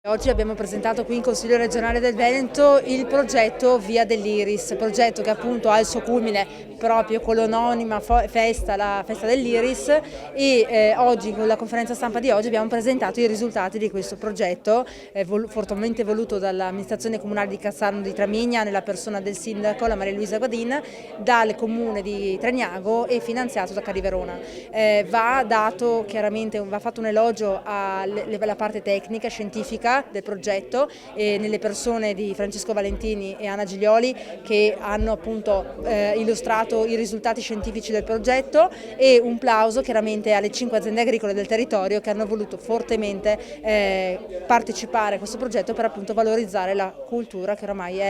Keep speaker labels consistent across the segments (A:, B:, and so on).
A: Oggi abbiamo presentato qui in Consiglio regionale del Veneto il progetto Via dell'Iris, progetto che appunto ha il suo culmine proprio con l'omonima festa, la festa dell'Iris, e oggi con la conferenza stampa di oggi abbiamo presentato i risultati di questo progetto fortemente voluto dall'amministrazione comunale di Cassano di Tramigna nella persona del sindaco, la Maria Luisa Guadin, dal comune di Tragnago e finanziato da Cariverona. Va fatto un elogio alla parte tecnica, scientifica del progetto e nelle persone di Francesco Valentini e Anna Giglioli, che hanno appunto illustrato i risultati scientifici del progetto, e un plauso chiaramente alle 5 aziende agricole del territorio che hanno voluto fortemente partecipare a questo progetto per appunto valorizzare la cultura che oramai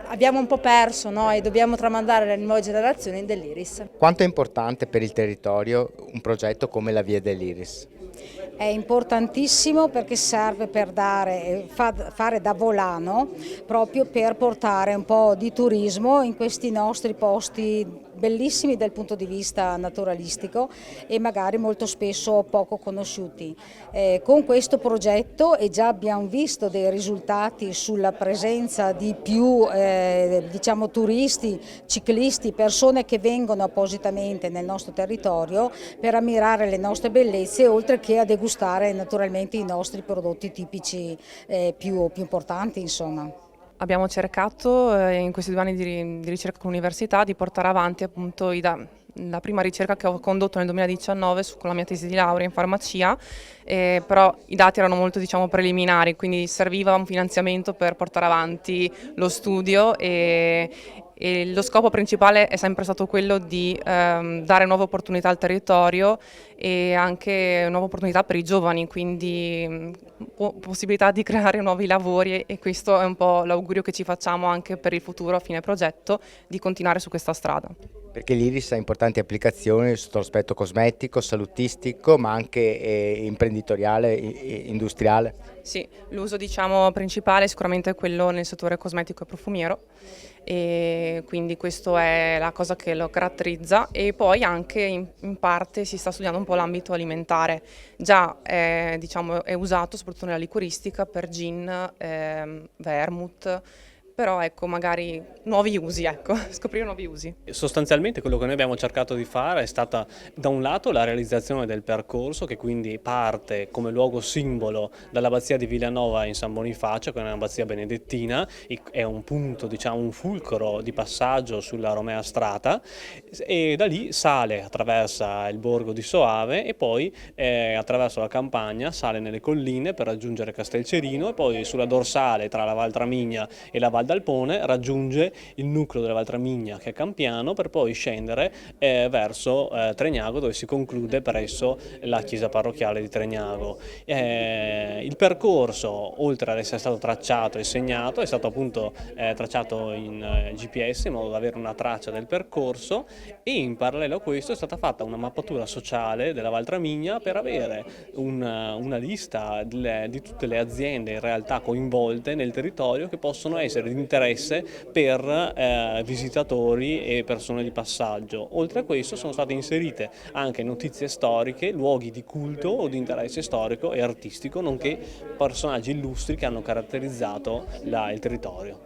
A: abbiamo un po' perso, no? E dobbiamo tramandare alle nuove generazioni dell'Iris.
B: Quanto è importante per il territorio un progetto come la Via dell'Iris?
C: È importantissimo perché serve per fare da volano proprio per portare un po' di turismo in questi nostri posti bellissimi dal punto di vista naturalistico e magari molto spesso poco conosciuti. Con questo progetto, e già abbiamo visto dei risultati sulla presenza di più turisti, ciclisti, persone che vengono appositamente nel nostro territorio per ammirare le nostre bellezze, oltre che a degustare naturalmente i nostri prodotti tipici più importanti, insomma.
D: Abbiamo cercato in questi 2 anni di ricerca con l'università di portare avanti appunto la prima ricerca che ho condotto nel 2019 con la mia tesi di laurea in farmacia, però i dati erano molto preliminari, quindi serviva un finanziamento per portare avanti lo studio e lo scopo principale è sempre stato quello di dare nuove opportunità al territorio e anche nuove opportunità per i giovani, quindi possibilità di creare nuovi lavori, e questo è un po' l'augurio che ci facciamo anche per il futuro a fine progetto, di continuare su questa strada.
B: Perché l'Iris ha importanti applicazioni sotto l'aspetto cosmetico, salutistico, ma anche imprenditoriale, industriale.
D: Sì, l'uso principale sicuramente è quello nel settore cosmetico e profumiero, e quindi questa è la cosa che lo caratterizza, e poi anche in parte si sta studiando un po' l'ambito alimentare. Già è usato soprattutto nella liquoristica per gin, vermouth, però ecco, magari nuovi usi, scoprire nuovi usi.
E: Sostanzialmente quello che noi abbiamo cercato di fare è stata da un lato la realizzazione del percorso, che quindi parte come luogo simbolo dall'abbazia di Villanova in San Bonifacio, che è un'abbazia benedettina, è un punto, un fulcro di passaggio sulla Romea Strata, e da lì sale, attraversa il borgo di Soave e poi attraverso la campagna sale nelle colline per raggiungere Castelcerino, e poi sulla dorsale tra la Val Tramigna e la Val d'Alpone raggiunge il nucleo della Val Tramigna, che è Campiano, per poi scendere verso Tragnago, dove si conclude presso la chiesa parrocchiale di Tragnago. Il percorso, oltre ad essere stato tracciato e segnato, è stato appunto tracciato in GPS in modo da avere una traccia del percorso, e in parallelo a questo è stata fatta una mappatura sociale della Val Tramigna per avere una lista di tutte le aziende in realtà coinvolte nel territorio, che possono essere di interesse per visitatori e persone di passaggio. Oltre a questo sono state inserite anche notizie storiche, luoghi di culto o di interesse storico e artistico, nonché personaggi illustri che hanno caratterizzato il territorio.